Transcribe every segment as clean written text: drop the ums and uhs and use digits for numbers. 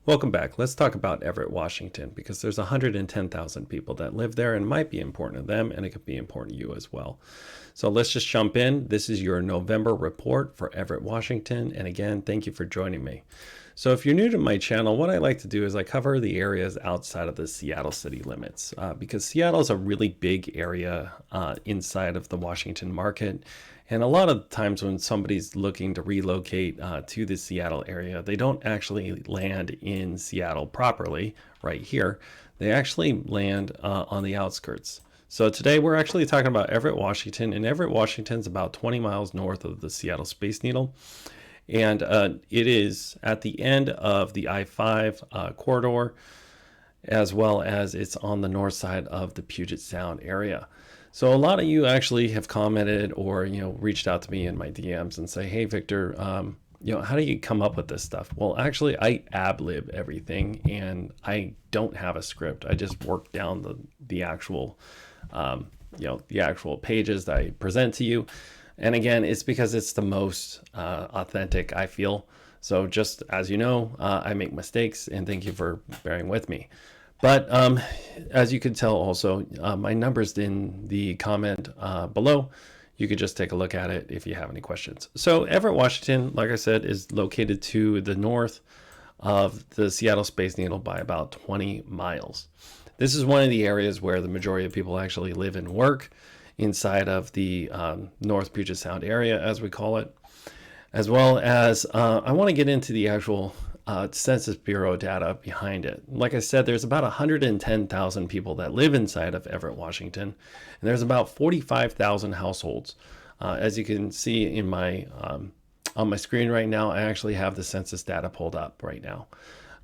Welcome back. Let's talk about Everett, Washington, because there's 110,000 people that live there and might be important to them, and it could be important to you as well. So let's just jump in. This is your November report for Everett, Washington. And again, thank you for joining me. So if you're new to my channel, what I like to do is I cover the areas outside of the Seattle city limits because Seattle is a really big area inside of the Washington market. And a lot of times when somebody's looking to relocate to the Seattle area, they don't actually land in Seattle properly right here. They actually land on the outskirts. So today we're actually talking about Everett, Washington, and Everett, Washington is about 20 miles north of the Seattle Space Needle. And it is at the end of the I-5 corridor, as well as it's on the north side of the Puget Sound area. So a lot of you actually have commented or, reached out to me in my DMs and say, hey, Victor, how do you come up with this stuff? Well, actually, I ad-lib everything and I don't have a script. I just work down the actual, the actual pages that I present to you. And again, it's because it's the most authentic, I feel. So just as you know, I make mistakes, and thank you for bearing with me. But as you can tell also, my number's in the comment below. You could just take a look at it if you have any questions. So Everett, Washington, like I said, is located to the north of the Seattle Space Needle by about 20 miles. This is one of the areas where the majority of people actually live and work inside of the North Puget Sound area, as we call it, as well as I want to get into the actual Census Bureau data behind it. Like I said, there's about 110,000 people that live inside of Everett, Washington, and there's about 45,000 households. As you can see in my on my screen right now, I actually have the census data pulled up right now.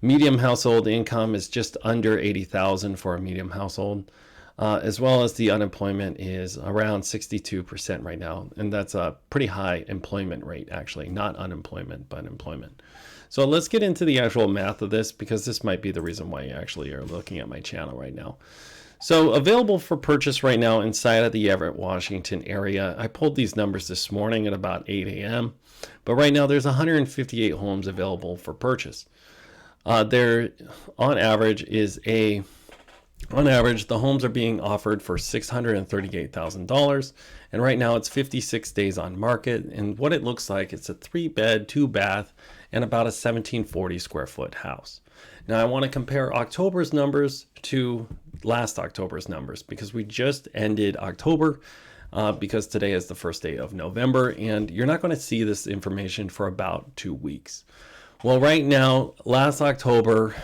Medium household income is just under 80,000 for a medium household. As well as the unemployment is around 62% right now. And that's a pretty high employment rate, actually, not unemployment, but employment. So let's get into the actual math of this, because this might be the reason why you actually are looking at my channel right now. So available for purchase right now inside of the Everett, Washington area. I pulled these numbers this morning at about 8 a.m. But right now there's 158 homes available for purchase. There, on average, the homes are being offered for $638,000, and right now it's 56 days on market. And what it looks like, it's a 3-bed, 2-bath, and about a 1740 square foot house. Now I want to compare October's numbers to last October's numbers, because we just ended October, because today is the first day of November, and you're not going to see this information for about 2 weeks. Well, right now, last October,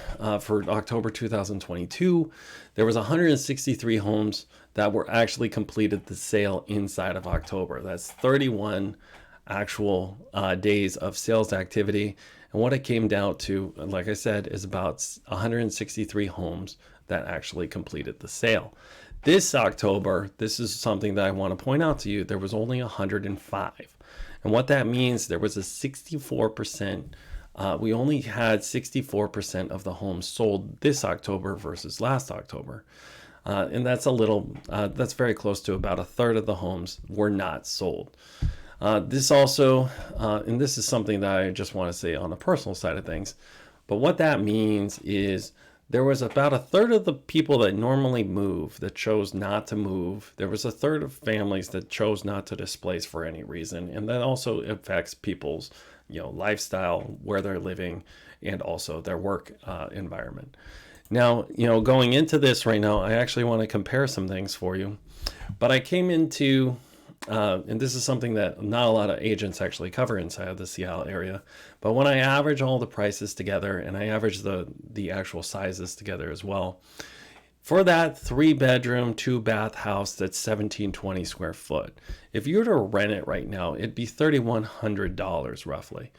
for October 2022, there was 163 homes that were actually completed the sale inside of October. That's 31 actual days of sales activity. And what it came down to, like I said, is about 163 homes that actually completed the sale. This October, this is something that I want to point out to you, there was only 105. And what that means, there was a 64%. We only had 64% of the homes sold this October versus last October. And that's that's very close to about a third of the homes were not sold. This also, and this is something that I just want to say on the personal side of things, but what that means is there was about a third of the people that normally move that chose not to move. There was a third of families that chose not to displace for any reason. And that also affects people's lifestyle, where they're living, and also their work environment. Now, going into this right now, I actually want to compare some things for you. But I came into, and this is something that not a lot of agents actually cover inside of the Seattle area, but when I average all the prices together, and I average the actual sizes together as well, for that 3-bedroom, 2-bath house that's 1720 square foot, if you were to rent it right now, it'd be $3,100 roughly.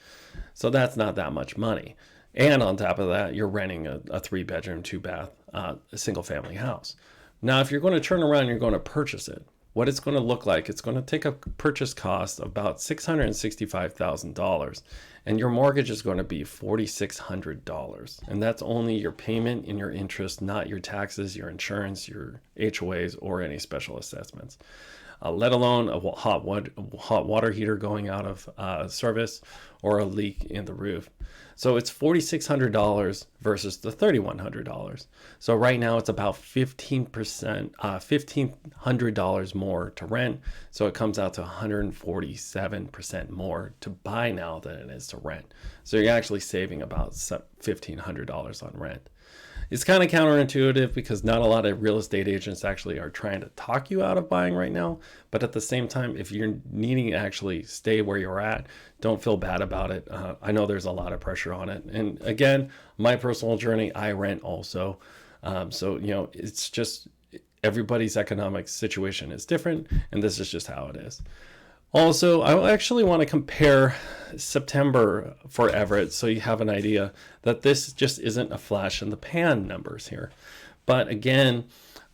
So that's not that much money. And on top of that, you're renting a 3-bedroom, 2-bath, a single-family house. Now, if you're going to turn around and you're going to purchase it, what it's going to look like, it's going to take a purchase cost of about $665,000, and your mortgage is going to be $4,600. And that's only your payment and your interest, not your taxes, your insurance, your HOAs, or any special assessments. let alone a hot water heater going out of service or a leak in the roof. So it's $4,600 versus the $3,100. So right now it's about 15%, $1,500 more to rent. So it comes out to 147% more to buy now than it is to rent. So you're actually saving about $1,500 on rent. It's kind of counterintuitive because not a lot of real estate agents actually are trying to talk you out of buying right now. But at the same time, if you're needing to actually stay where you're at, don't feel bad about it. I know there's a lot of pressure on it. And again, my personal journey, I rent also. So, it's just everybody's economic situation is different. And this is just how it is. Also, I actually want to compare September for Everett so you have an idea that this just isn't a flash in the pan numbers here. But again,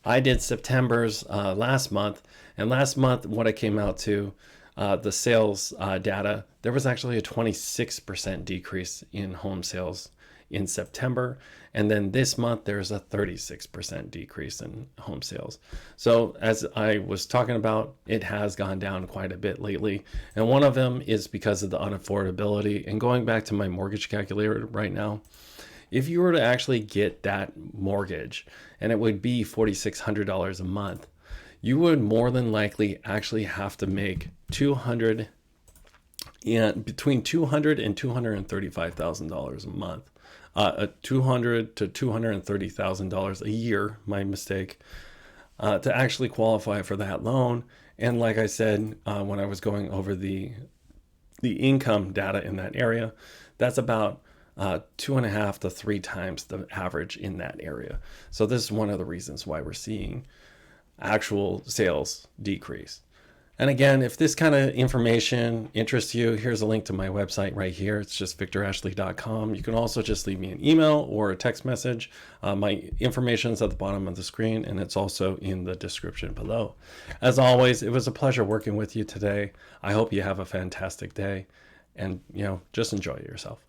I did September's last month, and last month what I came out to, the sales data, there was actually a 26% decrease in home sales in September. And then this month, there's a 36% decrease in home sales. So as I was talking about, it has gone down quite a bit lately. And one of them is because of the unaffordability. And going back to my mortgage calculator right now, if you were to actually get that mortgage, and it would be $4,600 a month, you would more than likely actually have to make between $200,000 and $235,000 a month. $200,000 to $230,000 a year, my mistake, to actually qualify for that loan. And like I said, when I was going over the income data in that area, that's about 2.5 to 3 times the average in that area. So this is one of the reasons why we're seeing actual sales decrease. And again, if this kind of information interests you, here's a link to my website right here. It's just victorashley.com. You can also just leave me an email or a text message. My information is at the bottom of the screen, and it's also in the description below. As always, it was a pleasure working with you today. I hope you have a fantastic day, and just enjoy yourself.